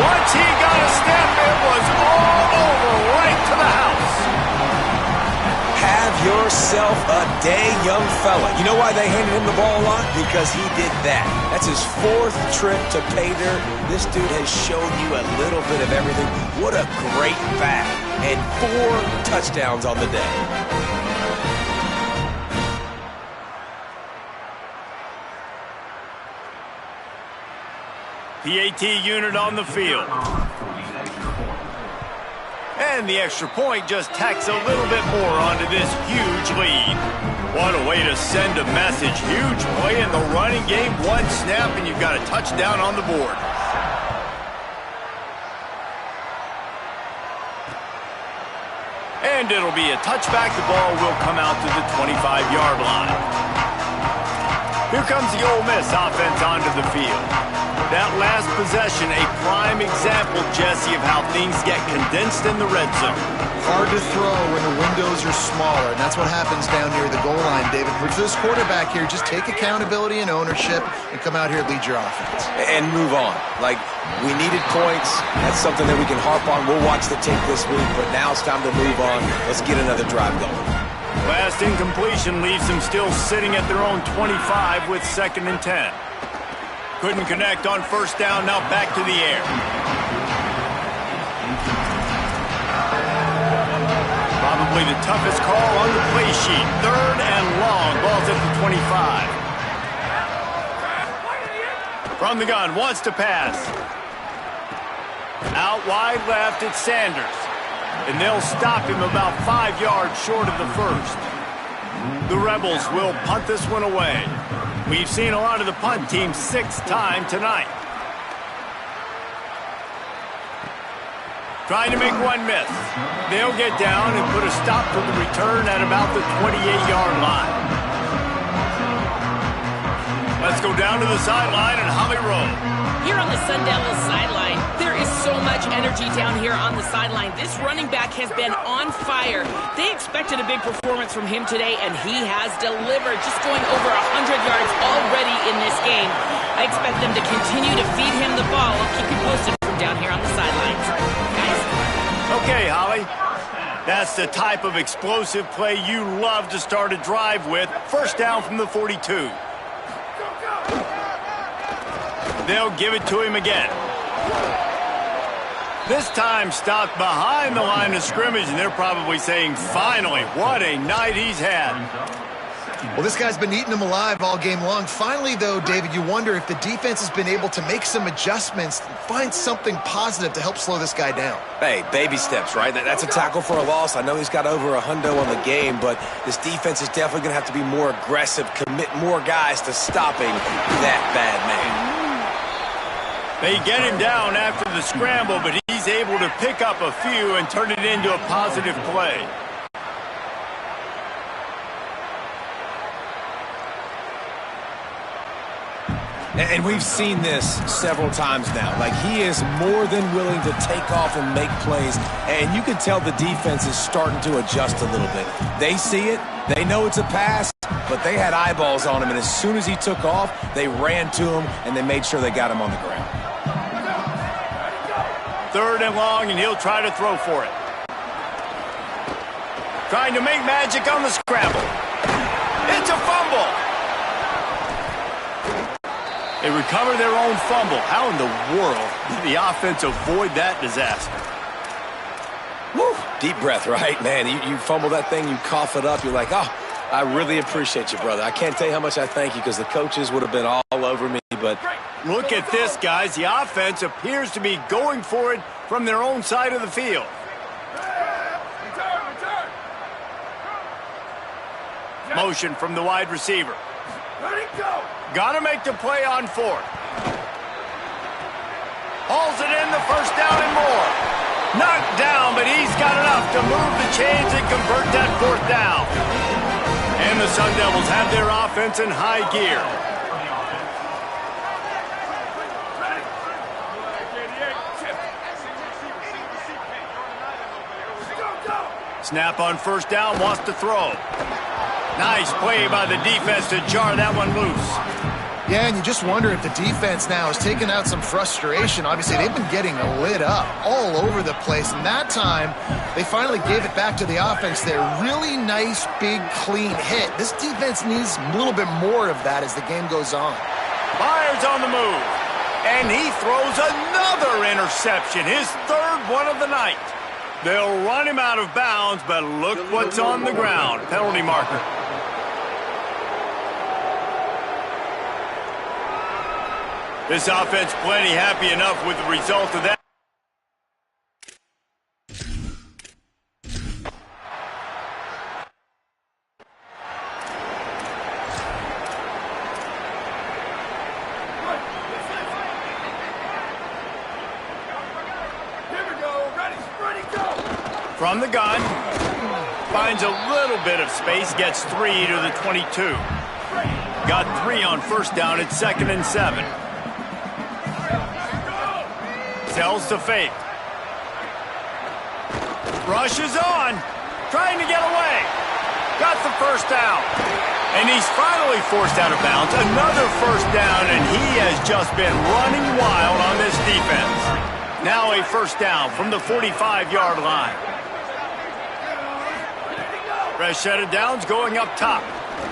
Once he got a step, it was all over, right to the house. Have yourself a day, young fella. You know why they handed him the ball a lot? Because he did that. That's his 4th trip to pay dirt. This dude has shown you a little bit of everything. What a great back. And 4 touchdowns on the day. PAT unit on the field. And the extra point just tacks a little bit more onto this huge lead. What a way to send a message. Huge play in the running game. 1 snap, and you've got a touchdown on the board. And it'll be a touchback. The ball will come out to the 25-yard line. Here comes the Ole Miss offense onto the field. That last possession, a prime example, Jesse, of how things get condensed in the red zone. Hard to throw when the windows are smaller, and that's what happens down near the goal line, David. For this quarterback here, just take accountability and ownership and come out here and lead your offense. And move on. Like, we needed points. That's something that we can harp on. We'll watch the tape this week, but now it's time to move on. Let's get another drive going. Last incompletion leaves them still sitting at their own 25 with 2nd and 10. Couldn't connect on 1st down, now back to the air. Probably the toughest call on the play sheet. 3rd and long, ball's at the 25. From the gun, wants to pass. Out wide left, it's Sanders. And they'll stop him about 5 yards short of the 1st. The Rebels will punt this one away. We've seen a lot of the punt team 6th time tonight. Trying to make one miss. They'll get down and put a stop to the return at about the 28-yard line. Let's go down to the sideline and Holly Rowe. Here on the Sun Devils sideline, there is so much energy down here on the sideline. This running back has been on fire. They expected a big performance from him today, and he has delivered, just going over 100 yards already in this game. I expect them to continue to feed him the ball. I'll keep you posted from down here on the sidelines. Guys? Okay, Holly. That's the type of explosive play you love to start a drive with. 1st down from the 42. They'll give it to him again. This time stopped behind the line of scrimmage, and they're probably saying, finally, what a night he's had. Well, this guy's been eating them alive all game long. Finally, though, David, you wonder if the defense has been able to make some adjustments, find something positive to help slow this guy down. Hey, baby steps, right? That's a tackle for a loss. I know he's got over $100 on the game, but this defense is definitely going to have to be more aggressive, commit more guys to stopping that bad man. They get him down after the scramble, but he's able to pick up a few and turn it into a positive play. And we've seen this several times now. Like, he is more than willing to take off and make plays. And you can tell the defense is starting to adjust a little bit. They see it. They know it's a pass, but they had eyeballs on him. And as soon as he took off, they ran to him, and they made sure they got him on the ground. 3rd and long, and he'll try to throw for it. Trying to make magic on the scramble. It's a fumble. They recover their own fumble. How in the world did the offense avoid that disaster? Woo. Deep breath, right, man? You fumble that thing, you cough it up, you're like, oh, I really appreciate you, brother. I can't tell you how much I thank you because the coaches would have been all over me, but... Look at this, guys. The offense appears to be going for it from their own side of the field. Motion from the wide receiver. Gotta make the play on fourth. Hauls it in, the first down and more. Knocked down, but he's got enough to move the chains and convert that fourth down. And the Sun Devils have their offense in high gear. Snap on first down, wants to throw. Nice play by the defense to jar that one loose. Yeah, and you just wonder if the defense now has taken out some frustration. Obviously, they've been getting lit up all over the place. And that time, they finally gave it back to the offense there. Really nice, big, clean hit. This defense needs a little bit more of that as the game goes on. Myers on the move. And he throws another interception, his third one of the night. They'll run him out of bounds, but look what's on the ground. Penalty marker. This offense plenty happy enough with the result of that. From the gun, finds a little bit of space, gets 3 to the 22. Got 3 on first down at 2nd and 7. Tells to fake. Rushes on, trying to get away. Got the first down. And he's finally forced out of bounds. Another first down, and he has just been running wild on this defense. Now a first down from the 45-yard line. Fresh set of downs going up top.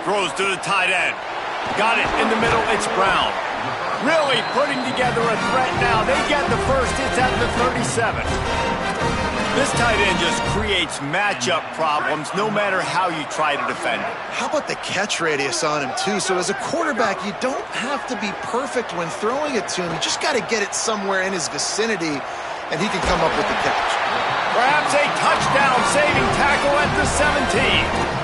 Throws to the tight end. Got it in the middle. It's Brown. Really putting together a threat now. They get the first. It's at the 37. This tight end just creates matchup problems no matter how you try to defend it. How about the catch radius on him, too? So as a quarterback, you don't have to be perfect when throwing it to him. You just got to get it somewhere in his vicinity, and he can come up with the catch. Perhaps a touchdown-saving tackle at the 17.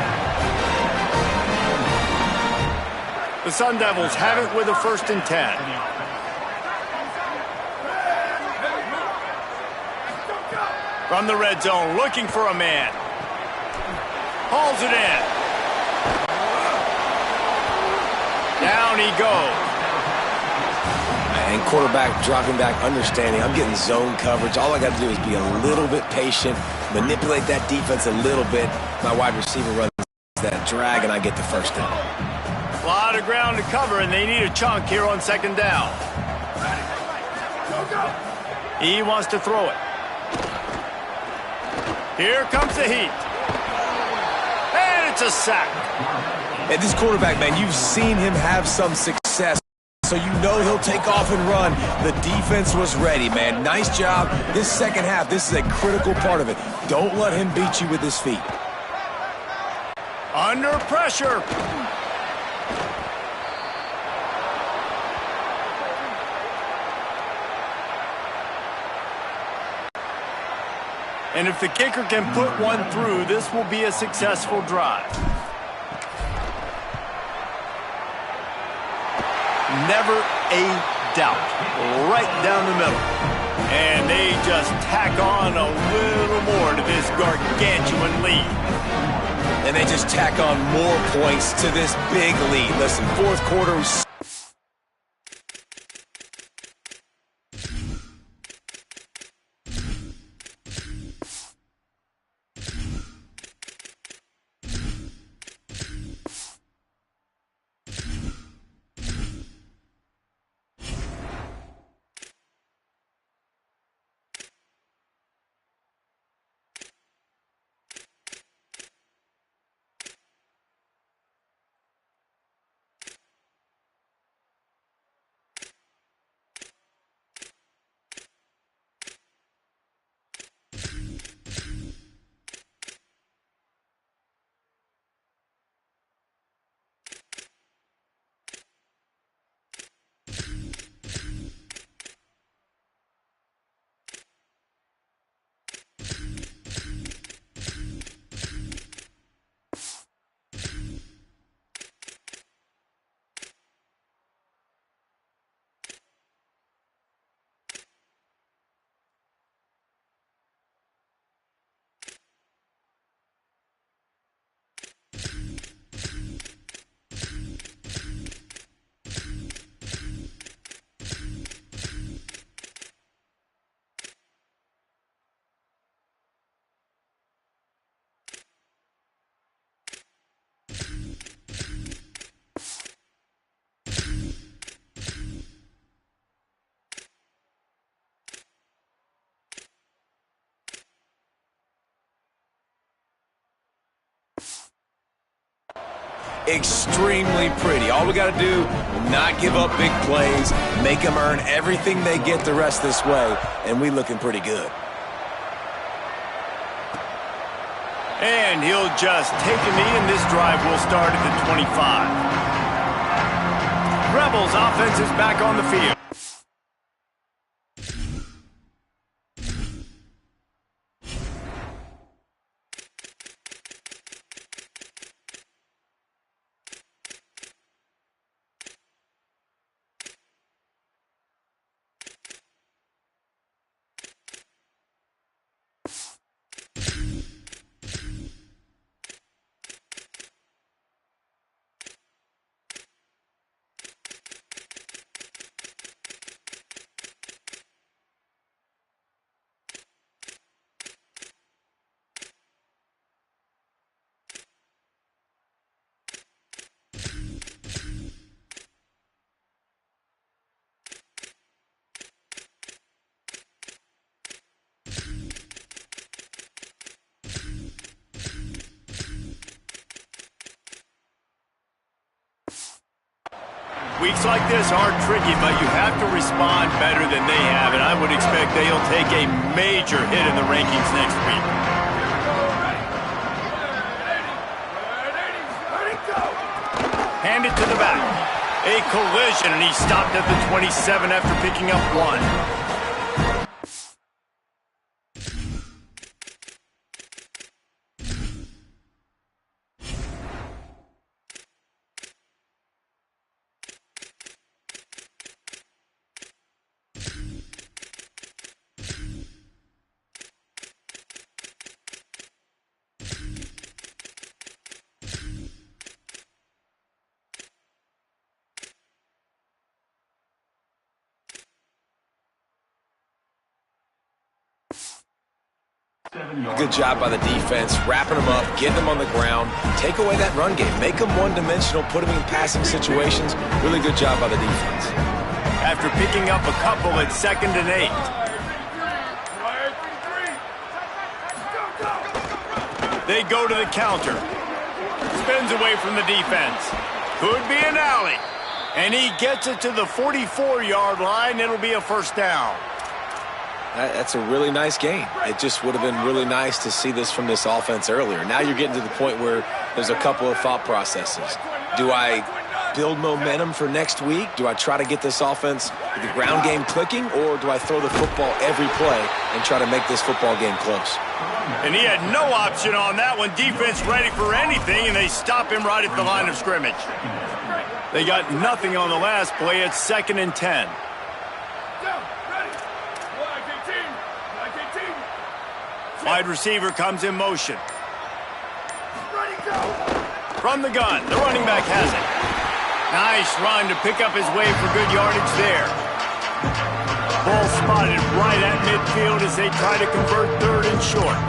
The Sun Devils have it with a 1st and 10. From the red zone, looking for a man. Hauls it in. Down he goes. And quarterback dropping back, understanding I'm getting zone coverage. All I got to do is be a little bit patient, manipulate that defense a little bit. My wide receiver runs that drag, and I get the first down. A lot of ground to cover, and they need a chunk here on 2nd down. He wants to throw it. Here comes the heat. And it's a sack. And this quarterback, man, you've seen him have some success, so you know he'll take off and run. The defense was ready, man. Nice job. This second half, this is a critical part of it. Don't let him beat you with his feet. Under pressure. And if the kicker can put one through, this will be a successful drive. Never a doubt. Right down the middle. And they just tack on a little more to this gargantuan lead. And they just tack on more points to this big lead. Listen, 4th quarter... extremely pretty. All we got to do, not give up big plays, make them earn everything they get the rest this way, and we looking pretty good. And he'll just take a knee, and this drive will start at the 25. Rebels offense is back on the field. Weeks like this are tricky, but you have to respond better than they have, and I would expect they'll take a major hit in the rankings next week. Hand it to the back. A collision, and he stopped at the 27 after picking up one. Good job by the defense, wrapping them up, getting them on the ground, take away that run game, make them one-dimensional, put them in passing situations. Really good job by the defense. After picking up a couple at 2nd and 8. They go to the counter. Spins away from the defense. Could be an alley. And he gets it to the 44-yard line. It'll be a first down. That's a really nice game. It just would have been really nice to see this from this offense earlier. Now you're getting to the point where there's a couple of thought processes. Do I build momentum for next week? Do I try to get this offense, the ground game clicking, or do I throw the football every play and try to make this football game close? And he had no option on that one. Defense ready for anything, and they stop him right at the line of scrimmage. They got nothing on the last play. It's 2nd and 10. Wide receiver comes in motion. From the gun, the running back has it. Nice run to pick up his way for good yardage there. Ball spotted right at midfield as they try to convert 3rd and short.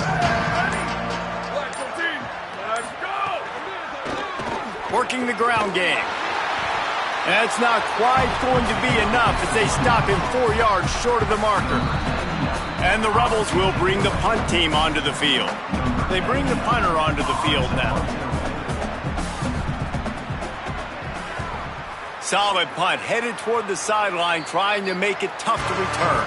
Working the ground game. That's not quite going to be enough as they stop him 4 yards short of the marker. And the Rebels will bring the punt team onto the field. They bring the punter onto the field now. Solid punt, headed toward the sideline, trying to make it tough to return.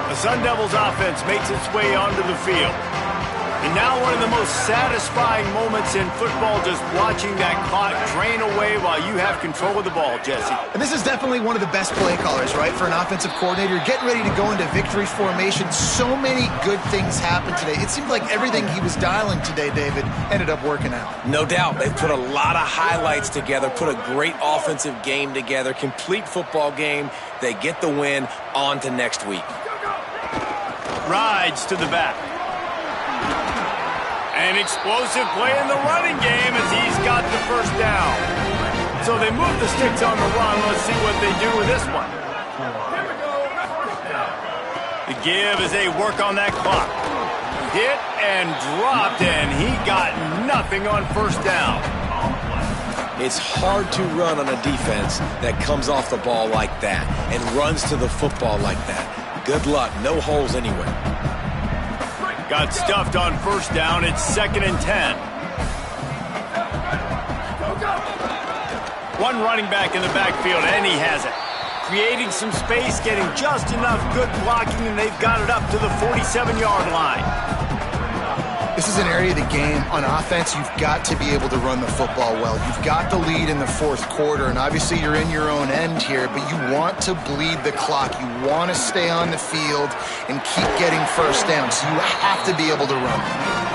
The Sun Devils offense makes its way onto the field. And now one of the most satisfying moments in football, just watching that clock drain away while you have control of the ball, Jesse. And this is definitely one of the best play callers, right, for an offensive coordinator. Getting ready to go into victory formation. So many good things happened today. It seemed like everything he was dialing today, David, ended up working out. No doubt. They put a lot of highlights together, put a great offensive game together, complete football game. They get the win. On to next week. Rides to the back. An explosive play in the running game as he's got the first down. So they move the sticks on the run. Let's see what they do with this one. The give as they work on that clock. Hit and dropped, and he got nothing on first down. It's hard to run on a defense that comes off the ball like that and runs to the football like that. Good luck. No holes anywhere. Got stuffed on first down. It's 2nd and 10. One running back in the backfield, and he has it. Creating some space, getting just enough good blocking, and they've got it up to the 47-yard line. This is an area of the game. On offense, you've got to be able to run the football well. You've got the lead in the fourth quarter, and obviously you're in your own end here, but you want to bleed the clock. You want to stay on the field and keep getting first down, so you have to be able to run.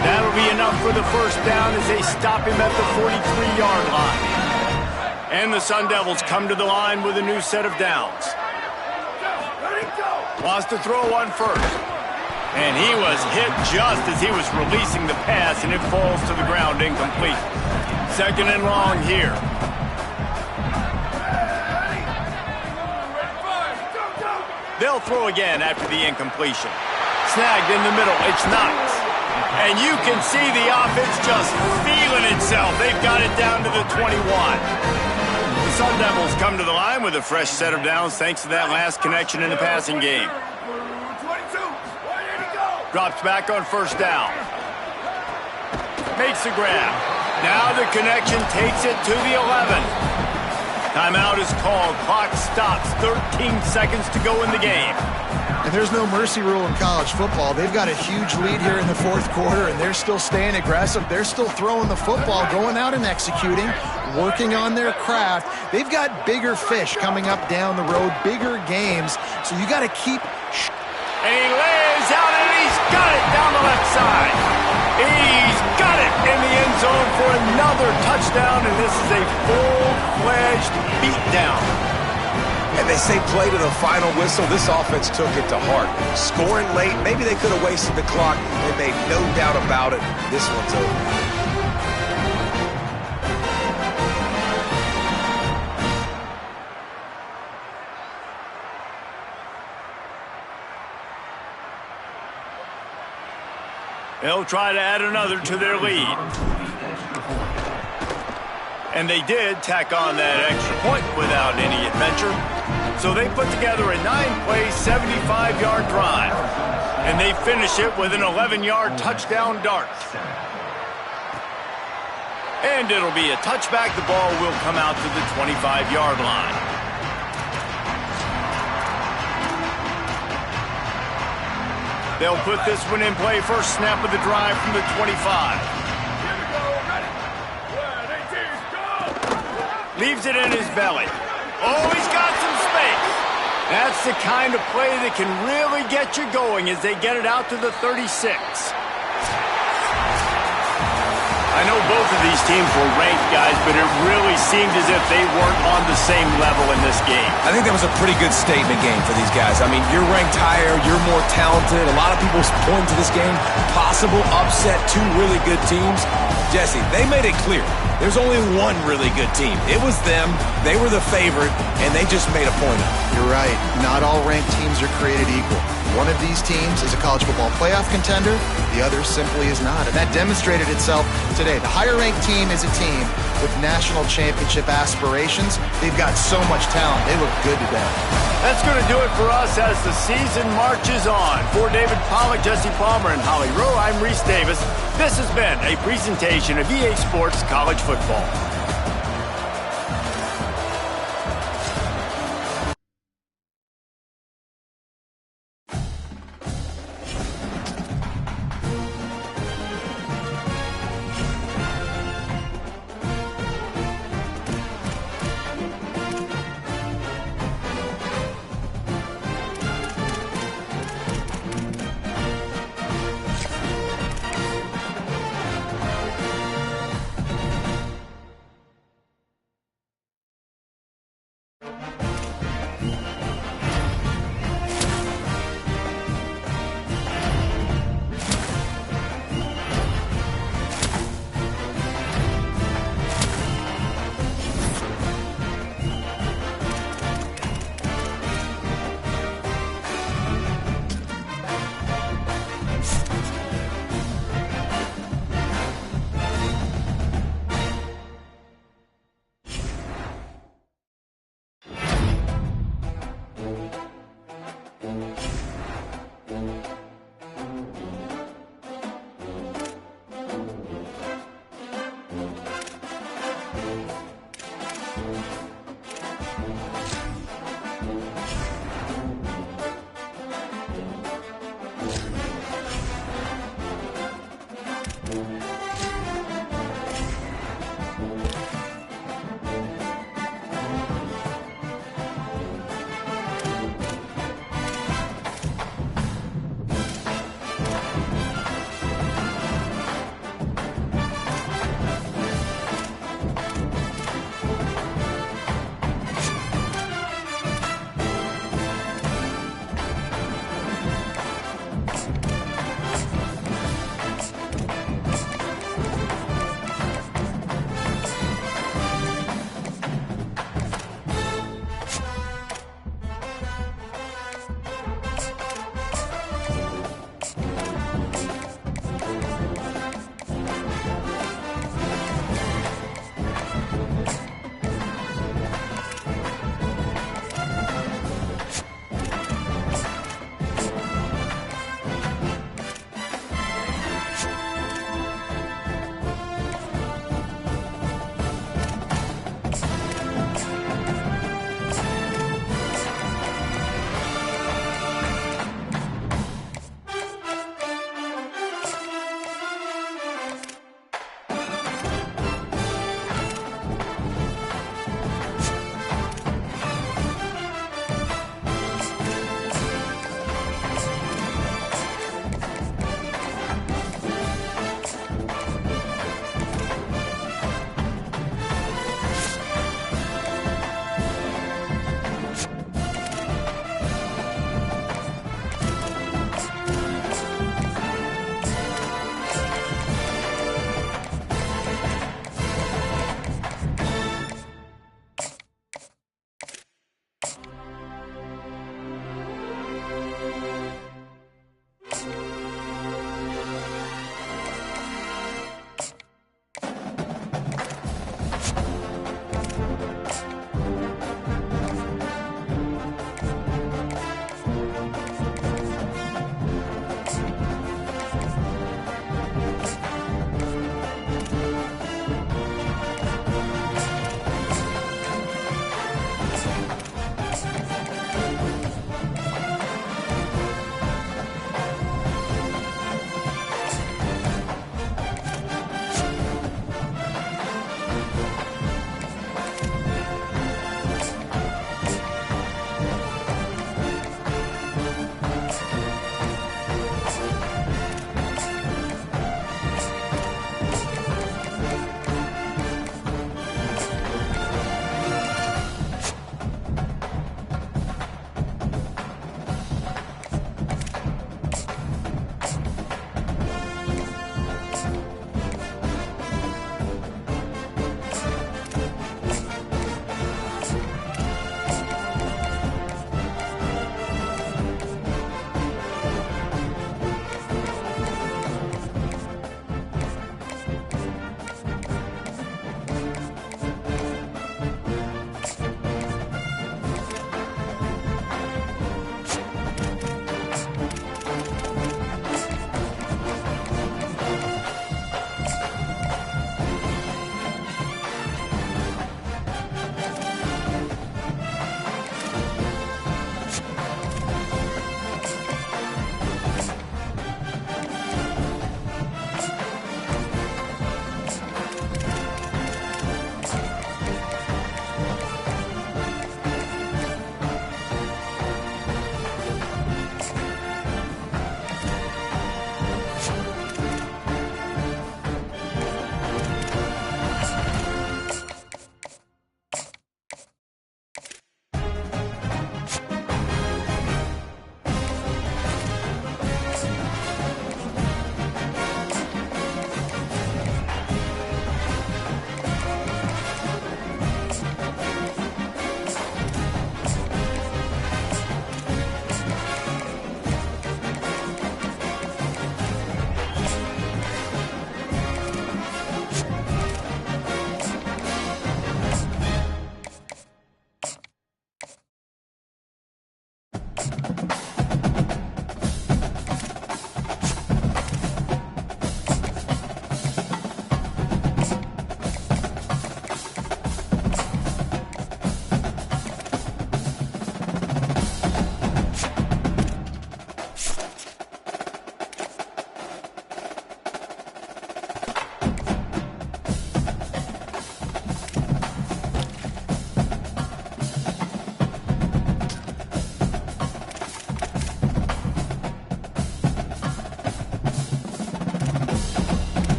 That'll be enough for the first down as they stop him at the 43-yard line. And the Sun Devils come to the line with a new set of downs. Wants to throw one first. And he was hit just as he was releasing the pass, and it falls to the ground incomplete. 2nd and long here. They'll throw again after the incompletion. Snagged in the middle. It's Knox. And you can see the offense just feeling itself. They've got it down to the 21. The Sun Devils come to the line with a fresh set of downs thanks to that last connection in the passing game. Drops back on first down. Makes the grab. Now the connection takes it to the 11. Timeout is called. Clock stops. 13 seconds to go in the game. And there's no mercy rule in college football. They've got a huge lead here in the fourth quarter, and they're still staying aggressive. They're still throwing the football, going out and executing, working on their craft. They've got bigger fish coming up down the road, bigger games, so you got to keep... And he lays out, and he's got it down the left side. He's got it in the end zone for another touchdown, and this is a full-fledged beatdown. And they say play to the final whistle. This offense took it to heart. Scoring late, maybe they could have wasted the clock. They made no doubt about it. This one's over. They'll try to add another to their lead. And they did tack on that extra point without any adventure. So they put together a 9-play, 75-yard drive. And they finish it with an 11-yard touchdown dart. And it'll be a touchback. The ball will come out to the 25-yard line. They'll put this one in play. First snap of the drive from the 25. Leaves it in his belly. Oh, he's got some space. That's the kind of play that can really get you going as they get it out to the 36. I know both of these teams were ranked, guys, but it really seemed as if they weren't on the same level in this game. I think that was a pretty good statement game for these guys. I mean, you're ranked higher, you're more talented. A lot of people point to this game. Possible upset, two really good teams. Jesse, they made it clear. There's only one really good team. It was them. They were the favorite, and they just made a point of it. You're right. Not all ranked teams are created equal. One of these teams is a college football playoff contender. The other simply is not. And that demonstrated itself today. The higher-ranked team is a team with national championship aspirations. They've got so much talent. They look good today. That's going to do it for us as the season marches on. For David Pollack, Jesse Palmer, and Holly Rowe, I'm Reese Davis. This has been a presentation of EA Sports College Football.